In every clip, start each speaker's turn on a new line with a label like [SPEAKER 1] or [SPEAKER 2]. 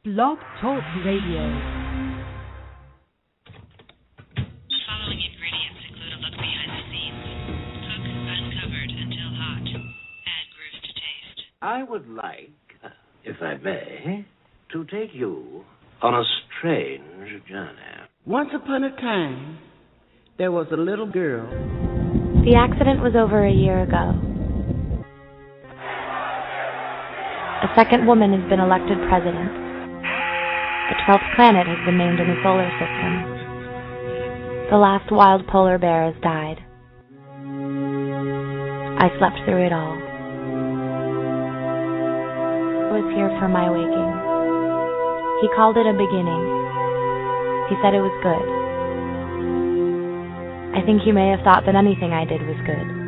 [SPEAKER 1] Blog Talk Radio.
[SPEAKER 2] Following ingredients include a look behind the scenes. Cook uncovered until hot. Add groove to taste.
[SPEAKER 3] I would like, if I may, to take you on a strange journey.
[SPEAKER 4] Once upon a time, there was a little girl.
[SPEAKER 5] The accident was over a year ago. A second woman has been elected president. The 12th planet has been named in the solar system. The last wild polar bear has died. I slept through it all. I was here for my waking. He called it a beginning. He said it was good. I think he may have thought that anything I did was good.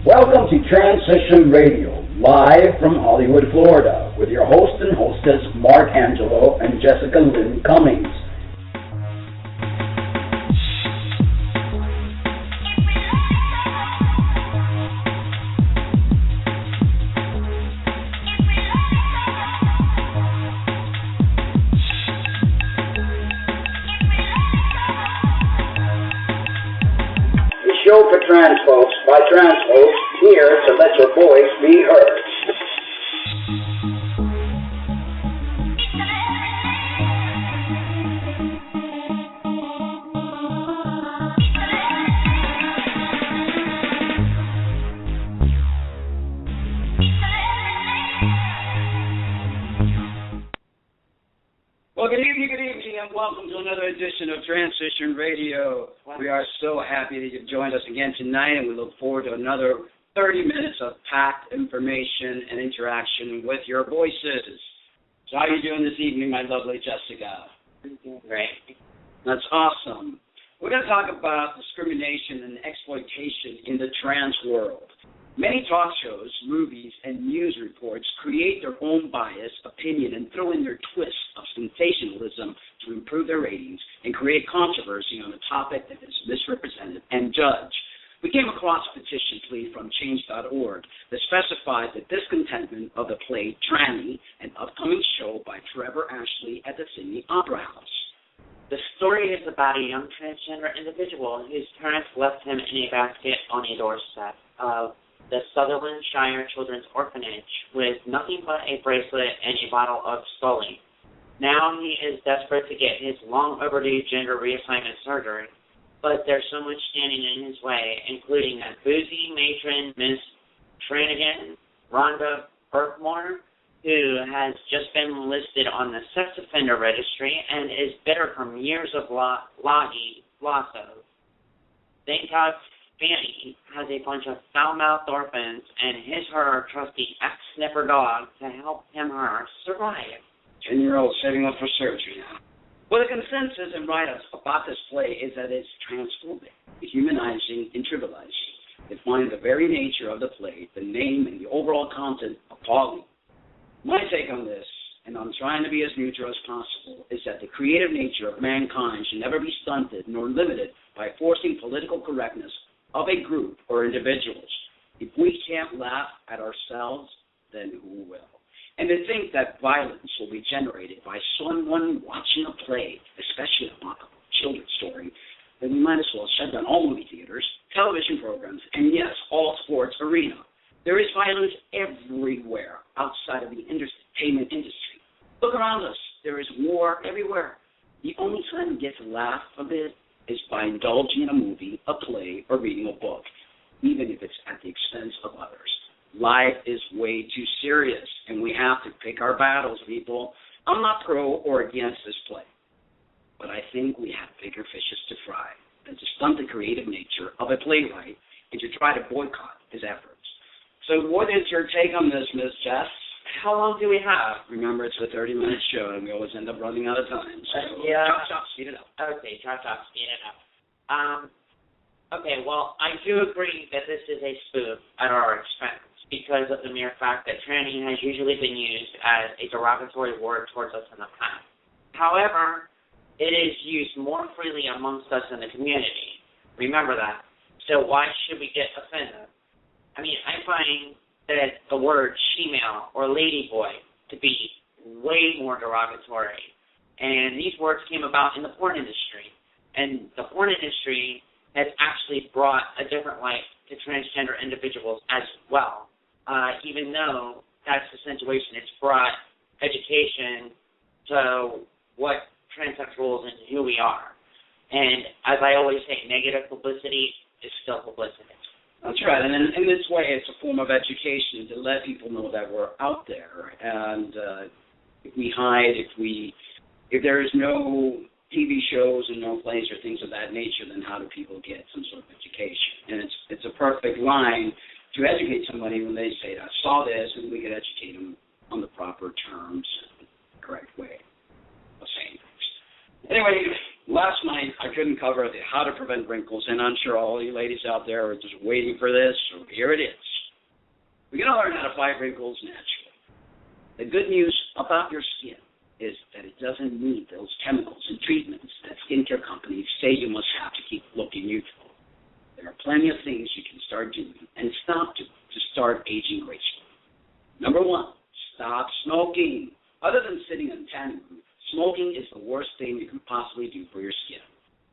[SPEAKER 6] Welcome to Transition Radio, live from Hollywood, Florida, with your host and hostess, Mark Angelo and Jessica Lynn Cummings. Show for trans folks by trans folks, here to let your voice be heard.
[SPEAKER 7] Well, good evening, and welcome to another edition of Transition Radio. We are so happy that you've joined us again tonight, and we look forward to another 30 minutes of packed information and interaction with your voices. So how are you doing this evening, my lovely Jessica?
[SPEAKER 8] Great.
[SPEAKER 7] That's awesome. We're going to talk about discrimination and exploitation in the trans world. Many talk shows, movies, and news reports create their own bias, opinion, and throw in their twist of sensationalism to improve their ratings and create controversy on a topic that is misrepresented and judged. We came across a petition plea from Change.org that specified the discontentment of the play Trannie, an upcoming show by Trevor Ashley at the Sydney Opera House.
[SPEAKER 8] The story is about a young transgender individual whose parents left him in a basket on a doorstep of the Sutherland Shire Children's Orphanage with nothing but a bracelet and a bottle of Scully. Now he is desperate to get his long-overdue gender reassignment surgery, but there's so much standing in his way, including that boozy matron, Miss Trannie, Rhonda Burkmore, who has just been listed on the sex offender registry and is bitter from years of lasso. Thank God Fanny has a bunch of foul-mouthed orphans and his/her trusty ex-sniffer dog to help him/her survive.
[SPEAKER 7] 10-year-old setting up for surgery now. Well, the consensus and write-ups about this play is that it's transphobic, dehumanizing, and trivializing. It finds the very nature of the play, the name, and the overall content appalling. My take on this, and I'm trying to be as neutral as possible, is that the creative nature of mankind should never be stunted nor limited by forcing political correctness of a group or individuals. If we can't laugh at ourselves, then who will? And to think that violence will be generated by someone watching a play, especially a children's story, then we might as well shut down all movie theaters, television programs, and yes, all sports arena. There is violence everywhere outside of the entertainment industry. Look around us. There is war everywhere. The only time we get to laugh a bit is by indulging in a movie, a play, or reading a book, even if it's at the expense of others. Life is way too serious, and we have to pick our battles, people. I'm not pro or against this play, but I think we have bigger fishes to fry than to stunt the creative nature of a playwright and to try to boycott his efforts. So what is your take on this, Ms. Jess?
[SPEAKER 8] How long do we have?
[SPEAKER 7] Remember, it's a 30-minute show, and we always end up running out of time. So
[SPEAKER 8] yeah.
[SPEAKER 7] Chop, speed it up.
[SPEAKER 8] Okay, chop, speed it up. Okay, well, I do agree that this is a spoof at our expense because of the mere fact that tranny has usually been used as a derogatory word towards us in the past. However, it is used more freely amongst us in the community. Remember that. So why should we get offended? I mean, I find that the word she-male or ladyboy to be way more derogatory. And these words came about in the porn industry. And the porn industry has actually brought a different light to transgender individuals as well. Even though that's the situation, it's brought education to what transsexuals and who we are. And as I always say, negative publicity is still publicity.
[SPEAKER 7] That's right, and in this way, it's a form of education to let people know that we're out there. And if we hide, if there is no TV shows and no plays or things of that nature, then how do people get some sort of education? And it's a perfect line to educate somebody when they say, I saw this, and we could educate them on the proper terms and the correct way of saying things. Anyway, last night I couldn't cover the how to prevent wrinkles, and I'm sure all you ladies out there are just waiting for this, so here it is. We're going to learn how to fight wrinkles naturally. The good news about your skin is that it doesn't need those chemicals and treatments that skincare companies say you must have to keep looking youthful. There are plenty of things you can start doing and stop doing to start aging gracefully. Number one, stop smoking. Other than sitting in a tanning booth, smoking is the worst thing you can possibly do for your skin.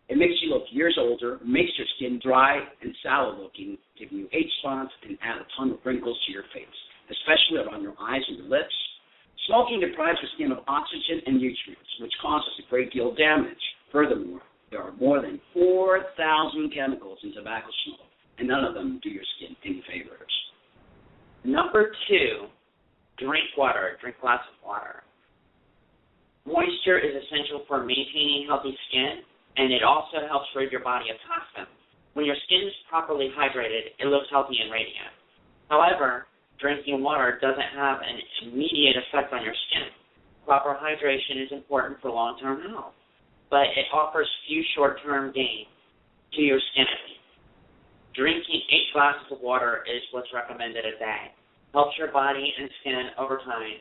[SPEAKER 7] It makes you look years older, makes your skin dry and sallow looking, giving you age spots and add a ton of wrinkles to your face, especially around your eyes and your lips. Smoking deprives your skin of oxygen and nutrients, which causes a great deal of damage. Furthermore, there are more than 4,000 chemicals in tobacco smoke, and none of them do your skin any favors.
[SPEAKER 8] Number two, drink water. Drink lots of water. Moisture is essential for maintaining healthy skin, and it also helps rid your body of toxins. When your skin is properly hydrated, it looks healthy and radiant. However, drinking water doesn't have an immediate effect on your skin. Proper hydration is important for long-term health, but it offers few short-term gains to your skin. Drinking 8 glasses of water is what's recommended a day. Helps your body and skin over time,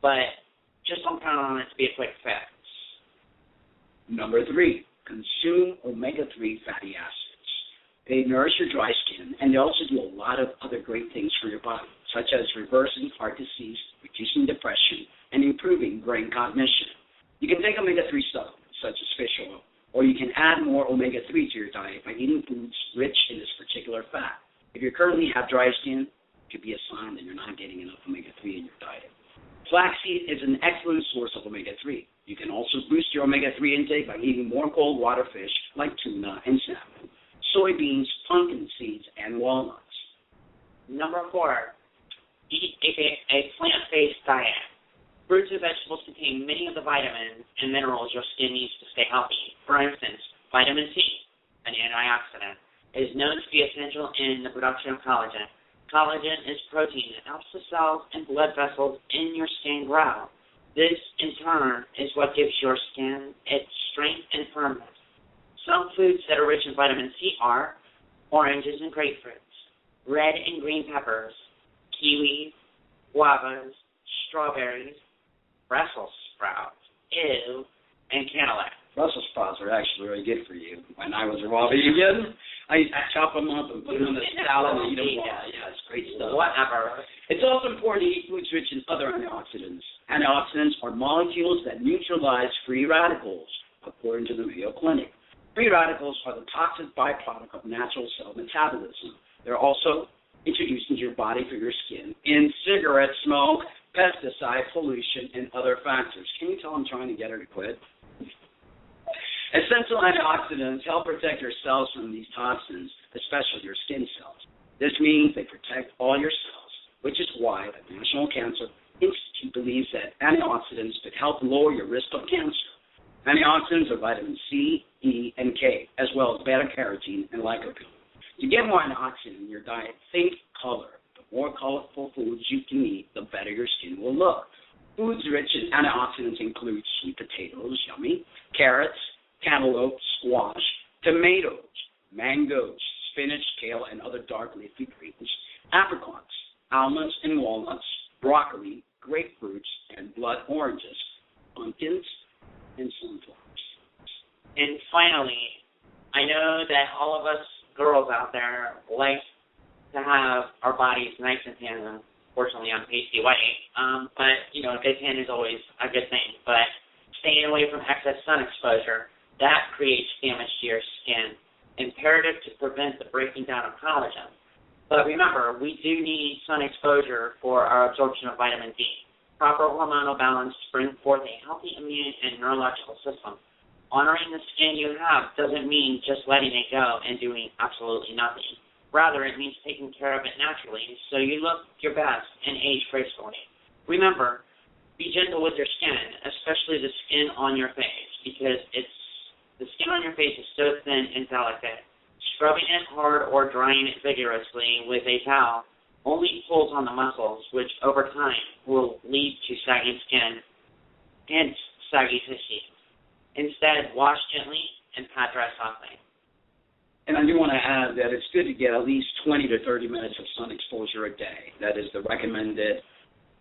[SPEAKER 8] but just don't count on it to be a quick fix.
[SPEAKER 7] Number 3, consume omega-3 fatty acids. They nourish your dry skin, and they also do a lot of other great things for your body, such as reversing heart disease, reducing depression, and improving brain cognition. You can take omega-3 supplements, such as fish oil, or you can add more omega-3 to your diet by eating foods rich in this particular fat. If you currently have dry skin, it could be a sign that you're not getting enough omega-3 in your diet. Flaxseed is an excellent source of omega-3. You can also boost your omega-3 intake by eating more cold water fish like tuna and salmon, soybeans, pumpkin seeds, and walnuts.
[SPEAKER 8] Number 4, eat a plant-based diet. Fruits and vegetables contain many of the vitamins and minerals your skin needs to stay healthy. For instance, vitamin C, an antioxidant, is known to be essential in the production of collagen. Collagen is protein that helps the cells and blood vessels in your skin grow. This, in turn, is what gives your skin its strength and firmness. Some foods that are rich in vitamin C are oranges and grapefruits, red and green peppers, kiwis, guavas, strawberries, Brussels sprouts, and cantaloupe.
[SPEAKER 7] Brussels sprouts are actually really good for you. When I was a raw vegan, I chop them up and put them in the salad and eat them raw. Yeah, it's great stuff.
[SPEAKER 8] Whatever.
[SPEAKER 7] It's also important to eat foods rich in other antioxidants. Antioxidants are molecules that neutralize free radicals, according to the Mayo Clinic. Free radicals are the toxic byproduct of natural cell metabolism. They're also introduced into your body through your skin in cigarette smoke, pesticide pollution, and other factors. Can you tell I'm trying to get her to quit? Essential antioxidants help protect your cells from these toxins, especially your skin cells. This means they protect all your cells, which is why the National Cancer Institute believes that antioxidants could help lower your risk of cancer. Antioxidants are vitamin C, E, and K, as well as beta-carotene and lycopene. To get more antioxidant in your diet, think color. The more colorful foods you can eat, the better your skin will look. Foods rich in antioxidants include sweet potatoes, yummy, carrots, cantaloupe, squash, tomatoes, mangoes, spinach, kale, and other dark leafy greens, apricots, almonds and walnuts, broccoli, grapefruits, and blood oranges, pumpkins, and sunflowers.
[SPEAKER 8] And finally, I know that all of us girls out there like to have our body is nice and tan. Unfortunately, I'm pasty white. But, a good tan is always a good thing. But staying away from excess sun exposure, that creates damage to your skin. Imperative to prevent the breaking down of collagen. But remember, we do need sun exposure for our absorption of vitamin D. Proper hormonal balance brings forth a healthy immune and neurological system. Honoring the skin you have doesn't mean just letting it go and doing absolutely nothing. Rather, it means taking care of it naturally so you look your best and age gracefully. Remember, be gentle with your skin, especially the skin on your face, because the skin on your face is so thin and delicate. Scrubbing it hard or drying it vigorously with a towel only pulls on the muscles, which over time will lead to sagging skin and saggy tissue. Instead, wash gently and pat dry softly.
[SPEAKER 7] And I do want to add that it's good to get at least 20 to 30 minutes of sun exposure a day. That is the recommended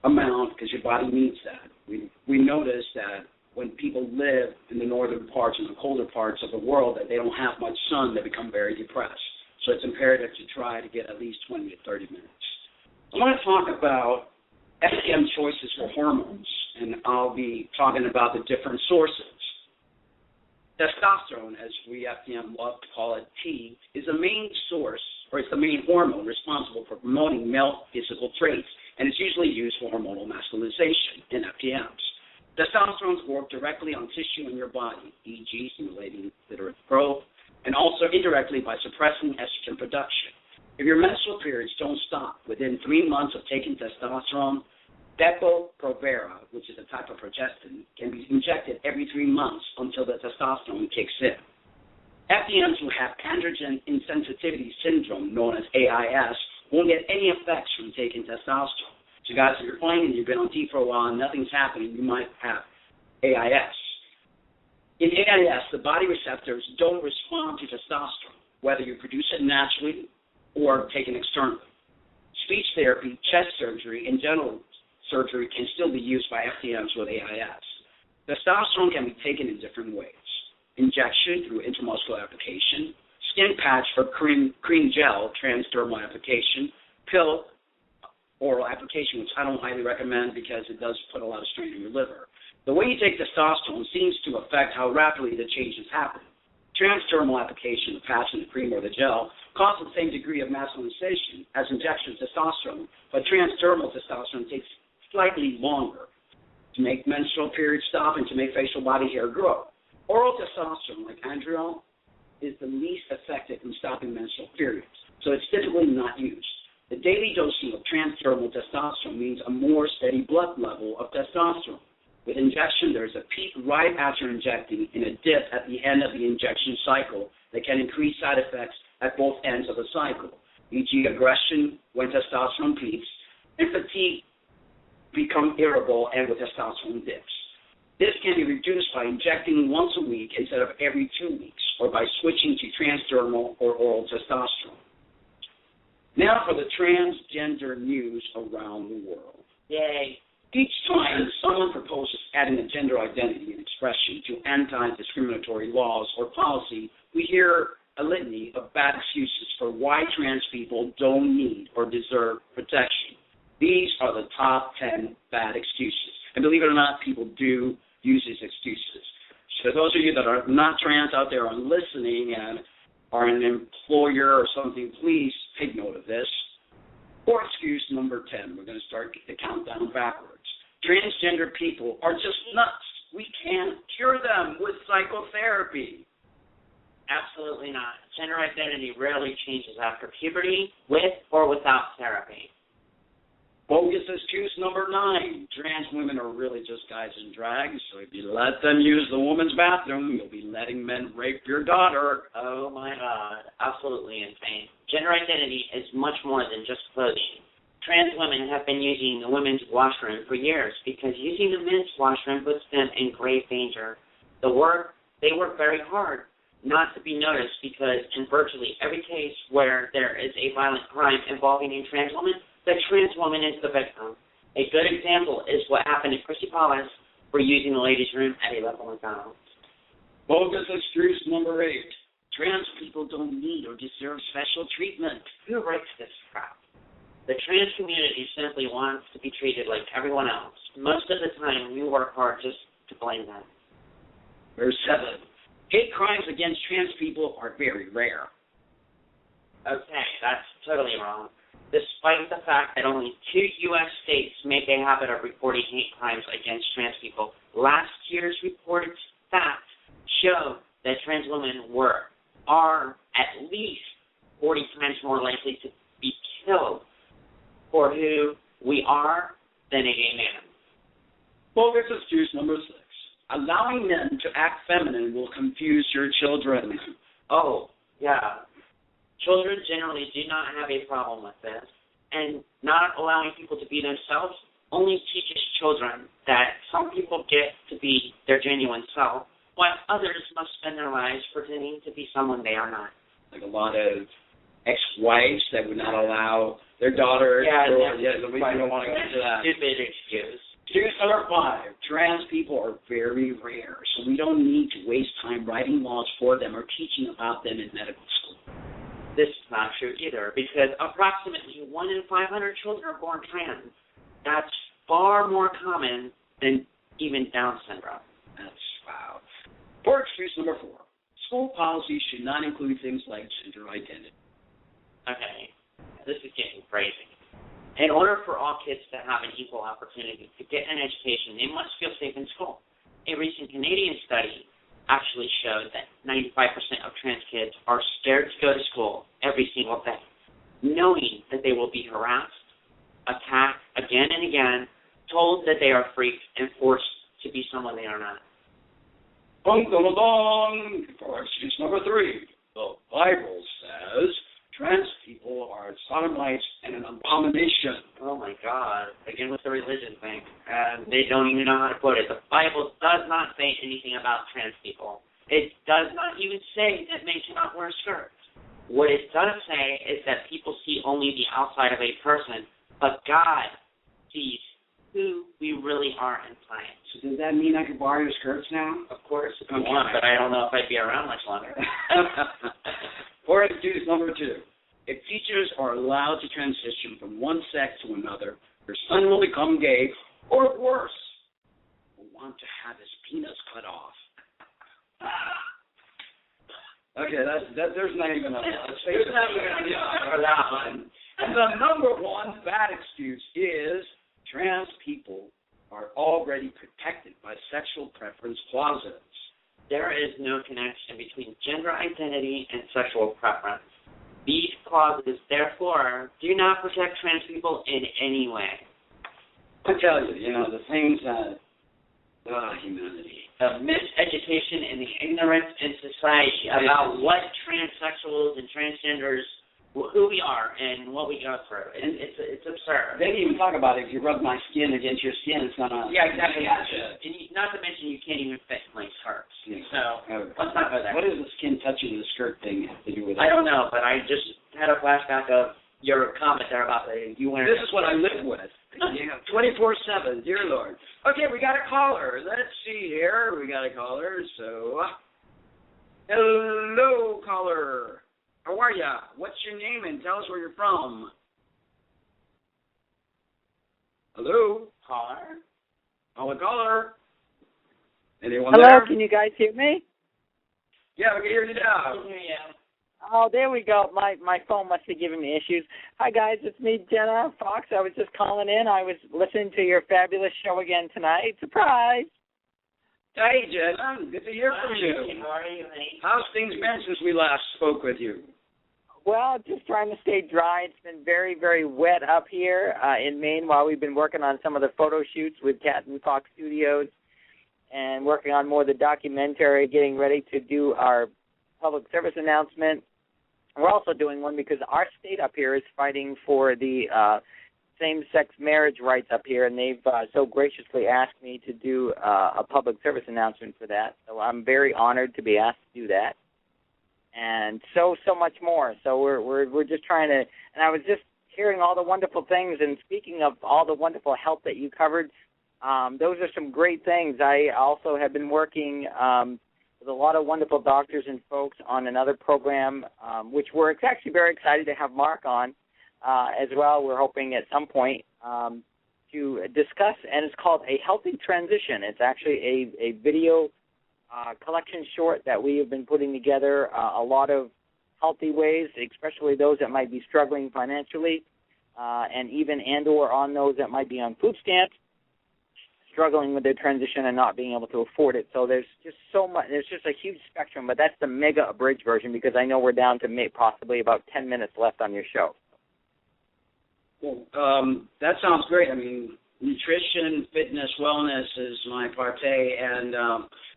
[SPEAKER 7] amount because your body needs that. We notice that when people live in the northern parts and the colder parts of the world that they don't have much sun, they become very depressed. So it's imperative to try to get at least 20 to 30 minutes. I want to talk about FDM choices for hormones, and I'll be talking about the different sources. Testosterone, as we FDM love to call it, T, is the main source, or it's the main hormone responsible for promoting male physical traits, and it's usually used for hormonal masculinization in FDMs. Testosterone works directly on tissue in your body, e.g. stimulating clitoris growth, and also indirectly by suppressing estrogen production. If your menstrual periods don't stop within 3 months of taking testosterone, Depo-Provera, which is a type of progestin, can be injected every 3 months until the testosterone kicks in. FDMs who have androgen insensitivity syndrome, known as AIS, won't get any effects from taking testosterone. So guys, if you're playing and you've been on T for a while and nothing's happening, you might have AIS. In AIS, the body receptors don't respond to testosterone, whether you produce it naturally or taken externally. Speech therapy, chest surgery, and general surgery can still be used by FDMs with AIS. Testosterone can be taken in different ways. Injection through intramuscular application, skin patch for cream gel, transdermal application, pill, oral application, which I don't highly recommend because it does put a lot of strain on your liver. The way you take testosterone seems to affect how rapidly the changes happen. Transdermal application, the patch and the cream or the gel, causes the same degree of masculinization as injection of testosterone, but transdermal testosterone takes slightly longer to make menstrual periods stop and to make facial body hair grow. Oral testosterone, like Andriol, is the least effective in stopping menstrual periods, so it's typically not used. The daily dosing of transdermal testosterone means a more steady blood level of testosterone. With injection, there's a peak right after injecting and a dip at the end of the injection cycle that can increase side effects at both ends of the cycle, e.g. aggression when testosterone peaks, and fatigue become irritable and with testosterone dips. This can be reduced by injecting once a week instead of every 2 weeks, or by switching to transdermal or oral testosterone. Now for the transgender news around the world.
[SPEAKER 8] Yay.
[SPEAKER 7] Each time someone proposes adding a gender identity and expression to anti-discriminatory laws or policy, we hear a litany of bad excuses for why trans people don't need or deserve protection. These are the top 10 bad excuses. And believe it or not, people do use these excuses. So those of you that are not trans out there are listening and are an employer or something, please take note of this. For excuse number 10, we're going to start the countdown backwards. Transgender people are just nuts. We can't cure them with psychotherapy.
[SPEAKER 8] Absolutely not. Gender identity rarely changes after puberty, with or without therapy.
[SPEAKER 7] Bogus excuse number 9. Trans women are really just guys in drag, so if you let them use the woman's bathroom, you'll be letting men rape your daughter.
[SPEAKER 8] Oh my God, absolutely insane. Gender identity is much more than just clothing. Trans women have been using the women's washroom for years because using the men's washroom puts them in grave danger. They work very hard not to be noticed because in virtually every case where there is a violent crime involving a trans woman, the trans woman is the victim. A good example is what happened to Chrissy Paulus for using the ladies' room at a local McDonald's.
[SPEAKER 7] Bogus excuse number 8. Trans people don't need or deserve special treatment.
[SPEAKER 8] Who writes this crap? The trans community simply wants to be treated like everyone else. Most of the time, we work hard just to blame them.
[SPEAKER 7] Verse 7. Hate crimes against trans people are very rare.
[SPEAKER 8] Okay, that's totally wrong. Despite the fact that only 2 U.S. states make a habit of reporting hate crimes against trans people, last year's reported stats show that trans women are at least 40 times more likely to be killed for who we are than a gay man.
[SPEAKER 7] Focus is juice number 6. Allowing men to act feminine will confuse your children.
[SPEAKER 8] Oh, yeah. Children generally do not have a problem with this, and not allowing people to be themselves only teaches children that some people get to be their genuine self, while others must spend their lives pretending to be someone they are not.
[SPEAKER 7] Like a lot of ex-wives that would not allow their daughter.
[SPEAKER 8] Yeah,
[SPEAKER 7] we don't want to go into that.
[SPEAKER 8] Stupid excuse.
[SPEAKER 7] Excuse number 5. Trans people are very rare, so we don't need to waste time writing laws for them or teaching about them in medical school.
[SPEAKER 8] This is not true either, because approximately 1 in 500 children are born trans. That's far more common than even Down syndrome.
[SPEAKER 7] That's wow. For excuse number 4. School policies should not include things like gender identity.
[SPEAKER 8] Okay, this is getting crazy. In order for all kids to have an equal opportunity to get an education, they must feel safe in school. A recent Canadian study actually showed that 95% of trans kids are scared to go to school every single day, knowing that they will be harassed, attacked again and again, told that they are freaks, and forced to be someone they are not.
[SPEAKER 7] Boom, boom, boom. For excuse number 3. The Bible says trans people are sodomites and an abomination.
[SPEAKER 8] Oh, my God. Again with the religion thing. And they don't even know how to put it. The Bible does not say anything about trans people. It does not even say that men cannot wear skirts. What it does say is that people see only the outside of a person, but God sees who we really are inside.
[SPEAKER 7] So does that mean I could borrow your skirts now?
[SPEAKER 8] Of course, if you want, but I don't know if I'd be around much longer.
[SPEAKER 7] For excuse number 2. If teachers are allowed to transition from one sex to another, their son will become gay, or worse, will want to have his penis cut off. Okay, there's not even a space for that one. And the number 1 bad excuse is trans people are already protected by sexual preference clauses.
[SPEAKER 8] There is no connection between gender identity and sexual preference. These clauses, therefore, do not protect trans people in any way.
[SPEAKER 7] I tell you, the things that, humanity.
[SPEAKER 8] The miseducation and the ignorance in society about what transsexuals and transgenders, who we are and what we go through. It's absurd.
[SPEAKER 7] They didn't even talk about it. If you rub my skin against your skin, it's not on.
[SPEAKER 8] Yeah, exactly. And not to mention you can't even fit my skirts. Yeah. So let's not go there.
[SPEAKER 7] What does the skin touching the skirt thing have to do with it?
[SPEAKER 8] I don't know, but I just had a flashback of your comment there about you wearing.
[SPEAKER 7] This is what I live with. 24/7, dear Lord. Okay, we got a caller. Let's see here. We got a caller. So, hello, caller. How are ya? What's your name and tell us where you're from? Hello?
[SPEAKER 8] Caller?
[SPEAKER 7] Hello, caller? Anyone
[SPEAKER 9] Hello,
[SPEAKER 7] there?
[SPEAKER 9] can you guys hear me?
[SPEAKER 7] Yeah, we can hear you now.
[SPEAKER 9] Oh, there we go. My phone must be giving me issues. Hi, guys. It's me, Jenna Fox. I was just calling in. I was listening to your fabulous show again tonight. Surprise.
[SPEAKER 7] Hey, Jenna. Good to hear from you.
[SPEAKER 8] How are you, honey?
[SPEAKER 7] How's things been since we last spoke with you?
[SPEAKER 9] Well, just trying to stay dry. It's been very, very wet up here in Maine while we've been working on some of the photo shoots with Cat and Fox Studios and working on more of the documentary, getting ready to do our public service announcement. We're also doing one because our state up here is fighting for the same-sex marriage rights up here, and they've so graciously asked me to do a public service announcement for that. So I'm very honored to be asked to do that, and so much more. So we're just trying to. And I was just hearing all the wonderful things, and speaking of all the wonderful help that you covered, those are some great things. I also have been working with a lot of wonderful doctors and folks on another program, which we're actually very excited to have Mark on. as well. We're hoping at some point to discuss, and it's called A Healthy Transition. It's actually a video collection short that we have been putting together, a lot of healthy ways, especially those that might be struggling financially, and even or on those that might be on food stamps, struggling with their transition and not being able to afford it. So there's just so much. There's just a huge spectrum, but that's the mega abridged version because I know we're down to possibly about 10 minutes left on your show.
[SPEAKER 7] Well, that sounds great. I mean, nutrition, fitness, wellness is my forte, and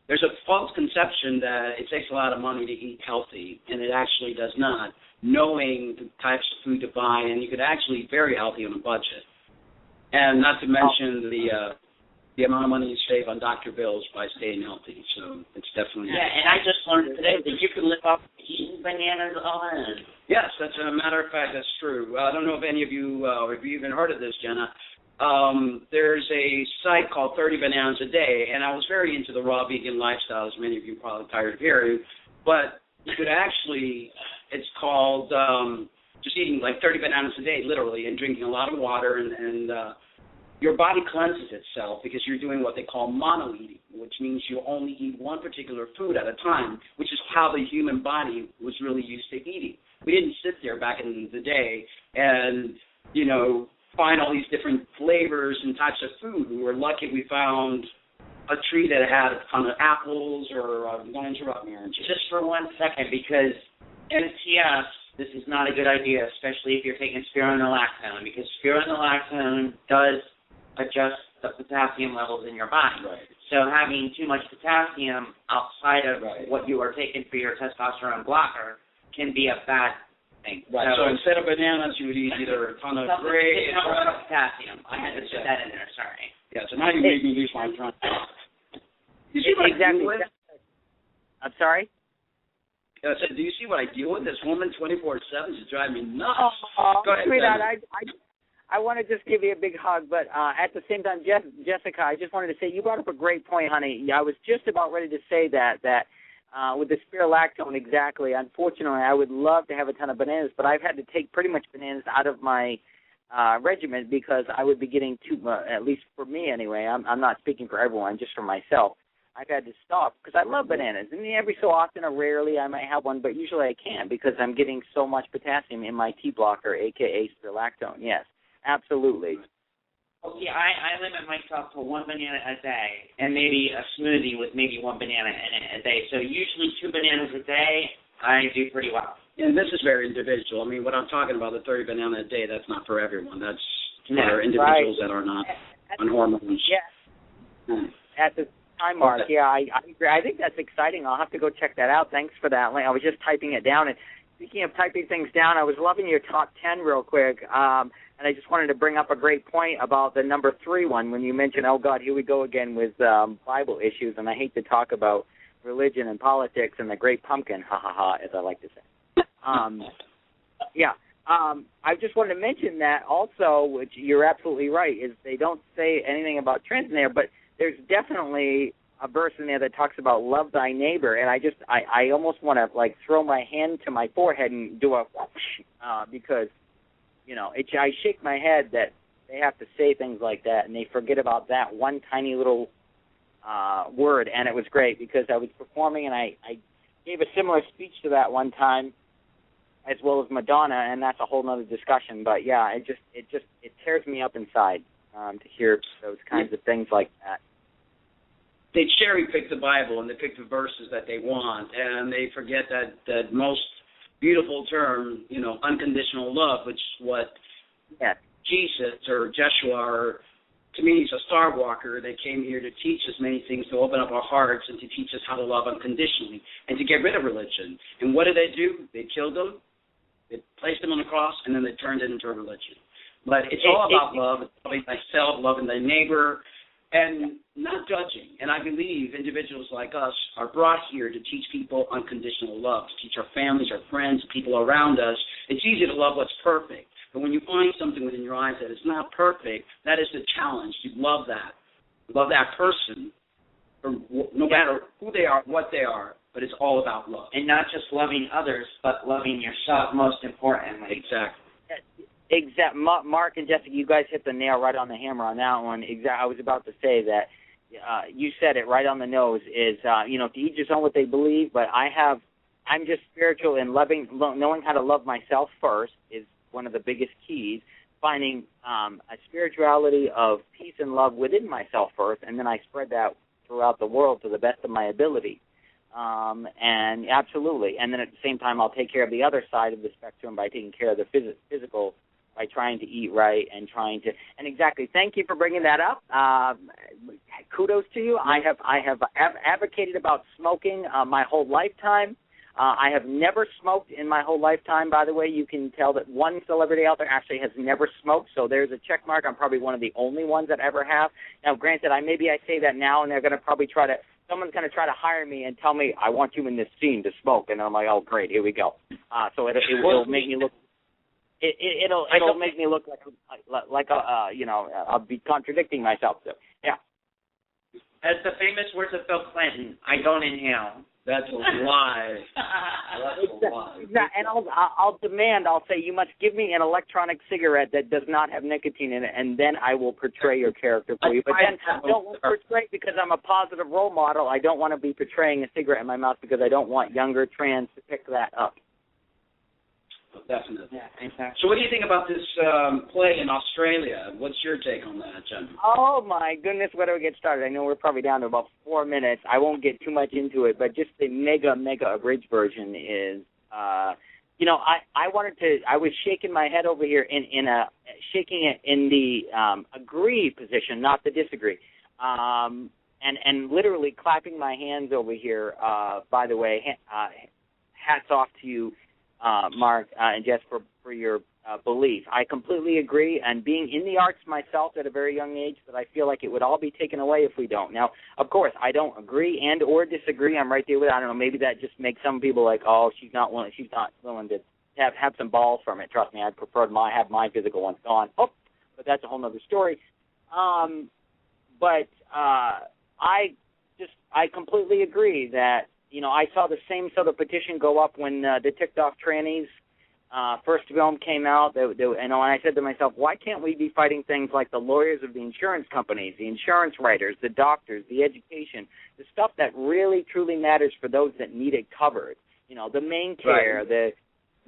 [SPEAKER 7] there's a false conception that it takes a lot of money to eat healthy, and it actually does not, knowing the types of food to buy, and you could actually eat very healthy on a budget. And not to mention the amount of money you save on doctor bills by staying healthy. So it's definitely...
[SPEAKER 8] Yeah, and I just learned today that you can live off eating bananas alone.
[SPEAKER 7] Yes, that's a matter of fact, that's true. I don't know if any of you, if you even heard of this, Jenna. There's a site called 30 Bananas a Day, and I was very into the raw vegan lifestyle, as many of you are probably tired of hearing. But you could actually, it's called just eating like 30 bananas a day, literally, and drinking a lot of water, and your body cleanses itself because you're doing what they call mono-eating, which means you only eat one particular food at a time, which is how the human body was really used to eating. We didn't sit there back in the day and, you know, find all these different flavors and types of food. We were lucky we found a tree that had a ton of apples or, I'm going to interrupt me, Angie.
[SPEAKER 8] Just for 1 second, because MTS, this is not a good idea, especially if you're taking spironolactone, because spironolactone does adjust the potassium levels in your body.
[SPEAKER 7] Right.
[SPEAKER 8] So having too much potassium outside of what you are taking for your testosterone blocker can be a bad thing.
[SPEAKER 7] Right. So instead of bananas, you would eat either a ton of gray and
[SPEAKER 8] potassium. I had to put that in there. Sorry.
[SPEAKER 7] Yeah. So now you made me lose my train. You see what I deal with?
[SPEAKER 9] I'm sorry.
[SPEAKER 7] I said, do you see what I deal with? This woman 24/7 is driving me nuts.
[SPEAKER 9] Go ahead, sweetheart. I want to just give you a big hug, but at the same time, Jessica, I just wanted to say you brought up a great point, honey. I was just about ready to say that with the spironolactone, exactly. Unfortunately, I would love to have a ton of bananas, but I've had to take pretty much bananas out of my regimen because I would be getting too much, at least for me anyway. I'm not speaking for everyone, just for myself. I've had to stop because I love bananas. I mean, every so often or rarely I might have one, but usually I can't because I'm getting so much potassium in my T blocker, a.k.a. spironolactone, yes. Absolutely.
[SPEAKER 8] Well, see, I limit myself to 1 banana a day and maybe a smoothie with maybe 1 banana in it a day. So usually 2 bananas a day, I do pretty well.
[SPEAKER 7] And this is very individual. I mean, what I'm talking about, the 30 banana a day, that's not for everyone. That's for individuals that are not on hormones.
[SPEAKER 9] Yeah. At the time mark, yeah, I agree. I think that's exciting. I'll have to go check that out. Thanks for that link. I was just typing it down. And speaking of typing things down, I was loving your top 10 real quick. And I just wanted to bring up a great point about the number 3 one when you mentioned, oh, God, here we go again with Bible issues. And I hate to talk about religion and politics and the great pumpkin, ha, ha, ha, as I like to say. I just wanted to mention that also, which you're absolutely right, is they don't say anything about trans in there, but there's definitely a verse in there that talks about love thy neighbor. And I almost want to, like, throw my hand to my forehead and do a whoosh, because you know, I shake my head that they have to say things like that, and they forget about that one tiny little word. And it was great because I was performing, and I gave a similar speech to that one time, as well as Madonna, and that's a whole other discussion. But yeah, it tears me up inside to hear those kinds of things like that.
[SPEAKER 7] They cherry pick the Bible and they pick the verses that they want, and they forget that most beautiful term, you know, unconditional love, which is what Jesus or Joshua, or to me, he's a star walker that came here to teach us many things, to open up our hearts and to teach us how to love unconditionally and to get rid of religion. And what did they do? They killed him, they placed him on the cross, and then they turned it into a religion. But it's all about love. It's loving thyself, loving thy neighbor, and not judging. And I believe individuals like us are brought here to teach people unconditional love, to teach our families, our friends, people around us. It's easy to love what's perfect. But when you find something within your eyes that is not perfect, that is the challenge. You love that. Love that person, or no matter who they are, what they are, but it's all about love.
[SPEAKER 8] And not just loving others, but loving yourself most importantly.
[SPEAKER 7] Exactly.
[SPEAKER 9] Mark and Jessica, you guys hit the nail right on the hammer on that one. I was about to say that you said it right on the nose. Is to each his own what they believe, but I'm just spiritual and knowing how to love myself first is one of the biggest keys. Finding a spirituality of peace and love within myself first, and then I spread that throughout the world to the best of my ability. And absolutely. And then at the same time, I'll take care of the other side of the spectrum by taking care of the physical, by trying to eat right and and exactly. Thank you for bringing that up. Kudos to you. I have advocated about smoking my whole lifetime. I have never smoked in my whole lifetime, by the way. You can tell that one celebrity out there actually has never smoked, so there's a check mark. I'm probably one of the only ones that ever have. Now, granted, I say that now, and they're going to probably someone's going to try to hire me and tell me, I want you in this scene to smoke, and I'm like, oh, great, here we go. So it'll make me look, it'll make me look like I'll be contradicting myself. So, yeah.
[SPEAKER 8] As the famous words of Bill Clinton, I don't inhale.
[SPEAKER 7] That's a lie. That's a lie.
[SPEAKER 9] And I'll say, you must give me an electronic cigarette that does not have nicotine in it, and then I will portray your character for you. But then I don't want to portray because I'm a positive role model. I don't want to be portraying a cigarette in my mouth because I don't want younger trans to pick that up.
[SPEAKER 7] Definitely.
[SPEAKER 8] Yeah, exactly.
[SPEAKER 7] So what do you think about this play in Australia? What's your take on that, Jen?
[SPEAKER 9] Oh, my goodness, where do we get started? I know we're probably down to about 4 minutes. I won't get too much into it, but just the mega abridged version is, I was shaking my head over here shaking it in the agree position, not the disagree. And literally clapping my hands over here, by the way, hats off to you, Mark and Jess, for your belief. I completely agree, and being in the arts myself at a very young age, that I feel like it would all be taken away if we don't. Now, of course, I don't agree and or disagree. I'm right there with it. I don't know, maybe that just makes some people like, oh, she's not willing to have some balls from it. Trust me, I'd prefer have my physical ones gone. Oh, but that's a whole other story. But I completely agree that, I saw the same sort of petition go up when the TikTok trannies first film came out. And I said to myself, why can't we be fighting things like the lawyers of the insurance companies, the insurance writers, the doctors, the education, the stuff that really, truly matters for those that need it covered? The main care, right.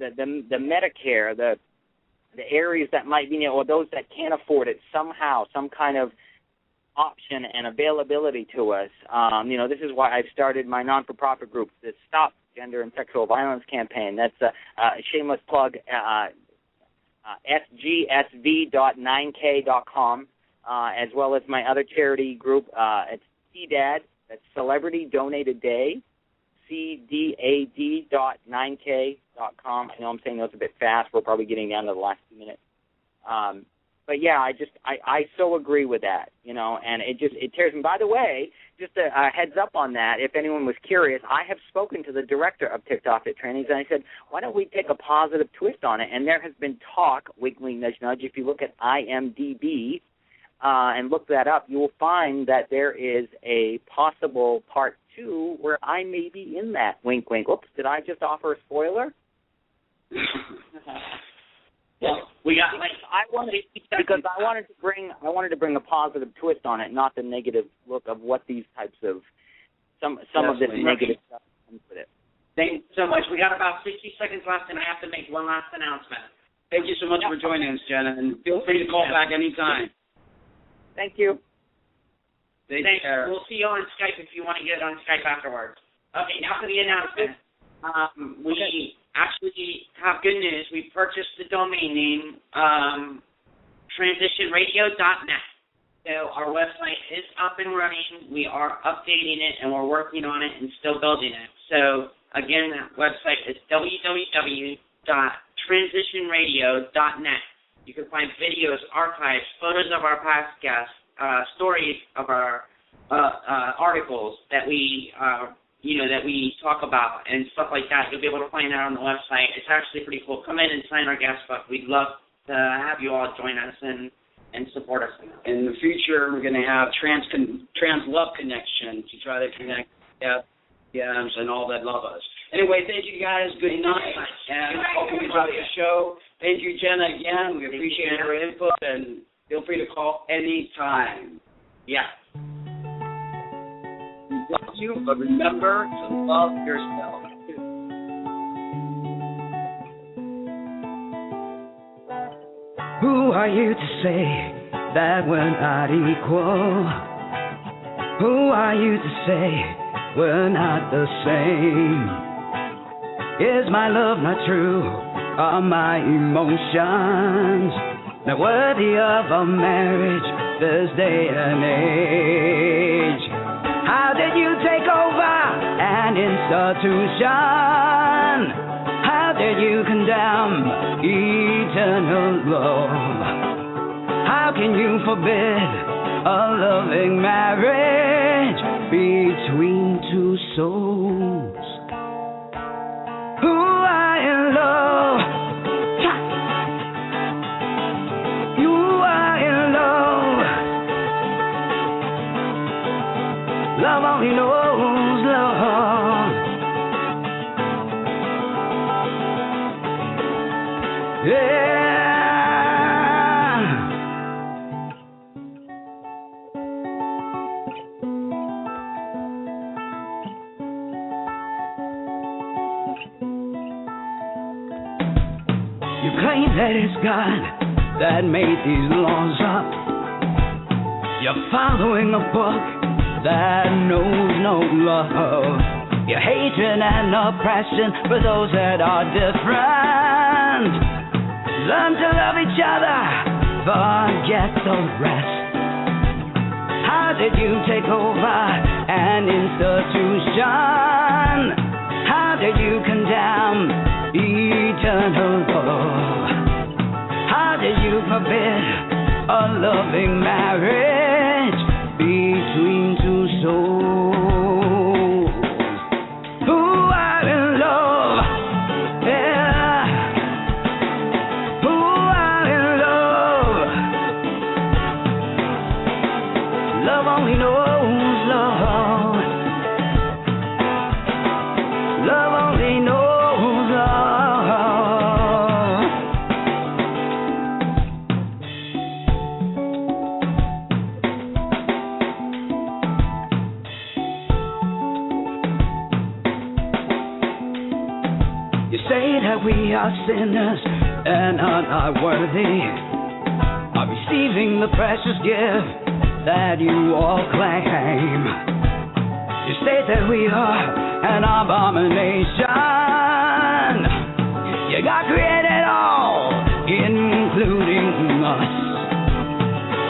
[SPEAKER 9] the Medicare, the areas that might be, or those that can't afford it somehow, some kind of option and availability to us. This is why I've started my non-for-profit group, the Stop Gender and Sexual Violence campaign. That's a shameless plug, sgsv.9k.com, as well as my other charity group. It's CDAD, that's Celebrity Donated Day, CDAD.9k.com. I know I'm saying those a bit fast. We're probably getting down to the last 2 minutes. But yeah, I so agree with that, and it tears me. By the way, just a heads up on that, if anyone was curious, I have spoken to the director of TikTok at Trannies, and I said, why don't we take a positive twist on it? And there has been talk, wink, wink, nudge, nudge. If you look at IMDb and look that up, you will find that there is a possible part 2 where I may be in that. Wink, wink. Oops, did I just offer a spoiler?
[SPEAKER 8] Well, we got
[SPEAKER 9] I wanted to bring a positive twist on it, not the negative look of what these types of some of this negative stuff comes with it.
[SPEAKER 8] Thank you so much. We got about 60 seconds left, and I have to make one last announcement.
[SPEAKER 7] Thank you so much for joining us, Jenna, and feel free to call back anytime.
[SPEAKER 9] Thank you.
[SPEAKER 8] Thanks. We'll see you on Skype if you want to get on Skype afterwards. Okay, now for the announcement. We actually have good news. We purchased the domain name transitionradio.net. So our website is up and running. We are updating it, and we're working on it and still building it. So, again, that website is www.transitionradio.net. You can find videos, archives, photos of our past guests, stories of our articles that we that we talk about and stuff like that. You'll be able to find that on the website. It's actually pretty cool. Come in and sign our guest book. We'd love to have you all join us and support us.
[SPEAKER 7] In the future, we're going to have trans love connection to try to connect DMs and all that love us. Anyway, thank you guys. Good night. And hope you enjoyed the show. Thank you, Jenna, again. We appreciate your input, and feel free to call anytime. Yeah. We love you, but remember to love yourself.
[SPEAKER 10] Who are you to say that we're not equal? Who are you to say we're not the same? Is my love not true? Are my emotions not worthy of a marriage this day and age? How did you take over an institution? How did you condemn eternal love? How can you forbid a loving marriage between two souls who are in love? You are in love. Love only knows love. Yeah. You claim that it's God that made these laws up. You're following a book that knows no love. Your hatred and oppression for those that are different. Learn to love each other, forget the rest. How did you take over an institution? How did you condemn eternal love? How did you forbid a loving marriage between two souls who are in love? Yeah. Who are in love? Love only knows love. Love only knows love. You say that we are sinners and are not worthy of receiving the precious gift that you all claim. You say that we are an abomination. You got created all, including us.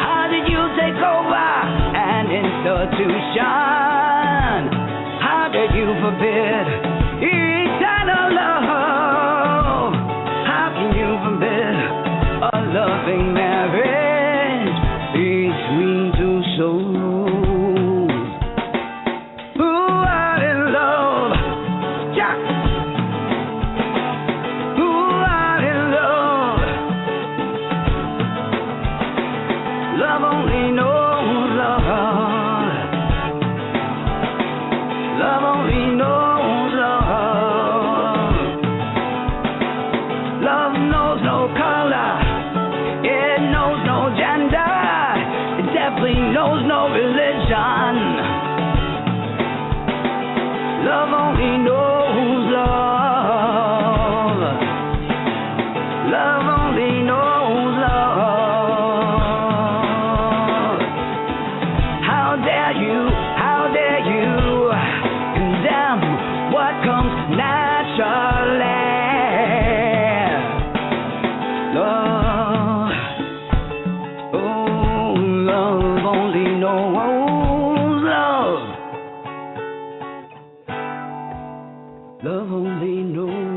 [SPEAKER 10] How did you take over an institution? How did you forbid eternal love? How can you forbid a loving marriage between two souls who are in love? Yeah. Who are in love? Love only knows love. Love only knows love. Love knows no color. It knows no gender. It definitely knows no religion. Love only knows love. Love only knows love. How dare you condemn what comes naturally? Love, oh, love only knows love. Love only knows.